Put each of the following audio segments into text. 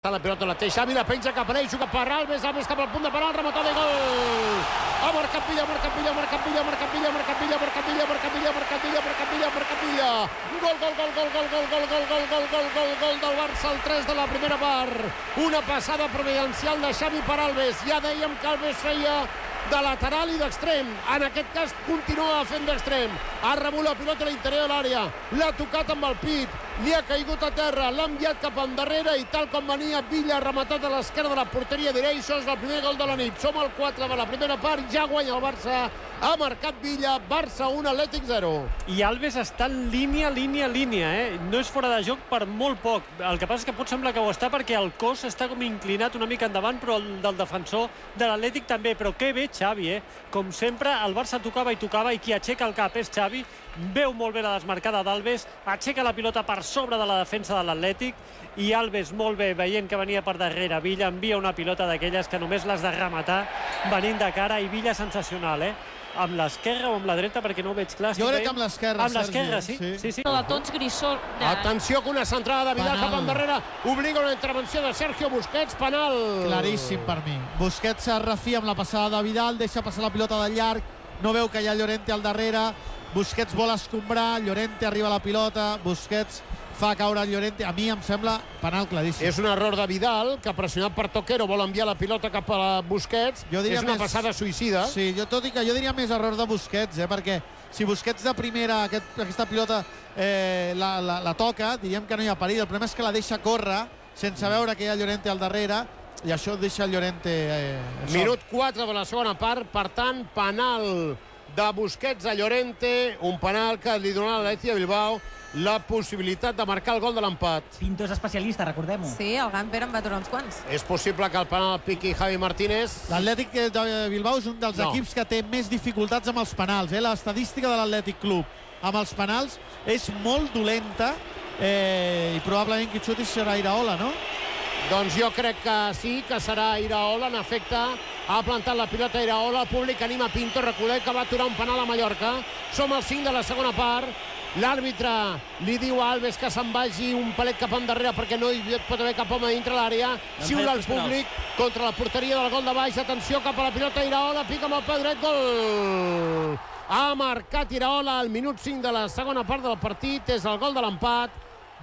La pilota la té Xavi, la penja cap a ell, juga per Alves cap al punt de penal, rematada i gol! Ha marcat Villa! Gol, del Barça, el 3 de la primera part. Una passada providencial de Xavi per Alves. Ja dèiem que Alves feia de lateral i d'extrem. En aquest cas continua fent d'extrem. Ha rebut la pilota a l'interior de l'àrea, l'ha tocat amb el pit, li ha caigut a terra, l'ha enviat cap endarrere i tal com venia Villa ha rematat a l'esquerra de la porteria. Diré, això és el primer gol de la nit. Som al 4 de la primera part, ja guanya el Barça. Ha marcat Villa, Barça 1, Atlètic 0. I Alves està en línia, No és fora de joc per molt poc. El que passa és que pot semblar que ho està perquè el cos està com inclinat una mica endavant, però el del defensor de l'Atlètic també. Però que bé Xavi, Com sempre, el Barça tocava i qui aixeca el cap és Xavi. Veu molt bé la desmarcada d'Alves, aixeca la pilota per sobre de la defensa de l'Atlètic i Alves molt bé, veient que venia per darrere Villa, envia una pilota d'aquelles que només l'has de rematar venint de cara, i Villa sensacional, amb l'esquerra o amb la dreta, perquè no ho veig clar. Jo crec que amb l'esquerra, Amb l'esquerra, sí. La tots Grissol. Atenció, que una centrada de Vidal cap endarrere obliga una intervenció de Sergio Busquets, penal. Claríssim per mi. Busquets es refia amb la passada de Vidal, deixa passar la pilota de llarg, no veu que hi ha Llorente al darrere, Busquets vol escombrar, Llorente arriba a la pilota, Busquets fa caure el Llorente. A mi em sembla penal claríssim. És un error de Vidal, que pressionat per Toquero vol enviar la pilota cap a Busquets. És una passada suïcida. Sí, tot i que jo diria més error de Busquets, perquè si Busquets de primera aquesta pilota la toca, diríem que no hi ha perill. El problema és que la deixa córrer sense veure que hi ha Llorente al darrere, i això deixa el Llorente Minut 4 de la segona part, per tant, penal de Busquets a Llorente, un penal que li donarà a l'Atlètic de Bilbao la possibilitat de marcar el gol de l'empat. Pinto és especialista, recordem-ho. Sí, el Gamper en va donar uns quants. És possible que el penal piqui Javi Martínez. L'Atlètic de Bilbao és un dels equips que té més dificultats amb els penals. L'estadística de l'Atlètic Club amb els penals és molt dolenta, i probablement qui xuti serà Iraola, no? Doncs jo crec que sí, que serà Iraola. En efecte, ha plantat la pilota Iraola, el públic anima Pinto. Recordeu que va aturar un penal a Mallorca. Som al 5 de la segona part. L'àrbitre li diu a Alves que se'n vagi un palet cap endarrere perquè no hi pot haver cap home dintre l'àrea. Xiula el públic contra la porteria del gol de baix. Atenció cap a la pilota Iraola, pica amb el peu dret, gol! Ha marcat Iraola al minut 5 de la segona part del partit. És el gol de l'empat.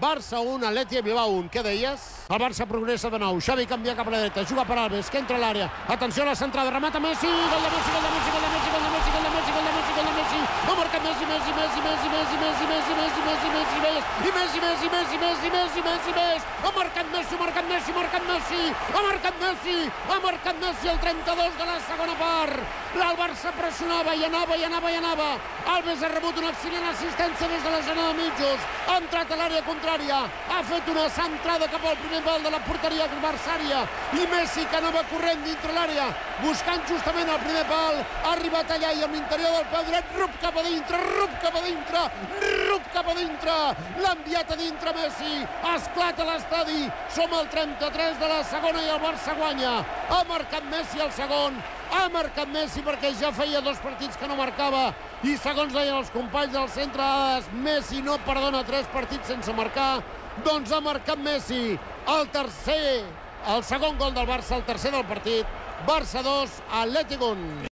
Barça 1, Atlètic de Bilbao 1. Què deies? El Barça progressa de nou. Xavi canvia cap a la dreta, juga per Alves, que entra a l'àrea. Atenció a la centrada, remata Messi, gol de Messi, gol de Messi, gol de Messi, gol de Messi, gol de Messi, gol de Messi, gol de Messi. Ha marcat Messi, Messi, Messi, Messi, Messi, Messi, Messi, Messi, Messi, Messi, Messi, i Messi, Messi, Messi, Messi, Messi, Messi, Messi. Ha marcat Messi, ha marcat Messi, ha marcat Messi, ha marcat Messi, ha marcat Messi el 32 de la segona part. El Barça pressionava i anava. Alves ha rebut una excel·lent assistència des de la zona de mitjos. Ha entrat a l'àrea contrària, ha fet una centrada cap al primer pal de la porteria adversària i Messi, que anava corrent dintre l'àrea buscant justament el primer pal, ha arribat allà i amb l'interior del peu dret, rup cap a dintre, l'ha enviat a dintre Messi, esclata l'estadi. Som al 33 de la segona i el Barça guanya. Ha marcat Messi el segon, ha marcat Messi perquè ja feia 2 partits que no marcava i segons deien els companys del centre, Messi no perdona 3 partits sense marcar. Doncs ha marcat Messi el segon gol del Barça, el tercer del partit. Barça 2, Atlètic 1.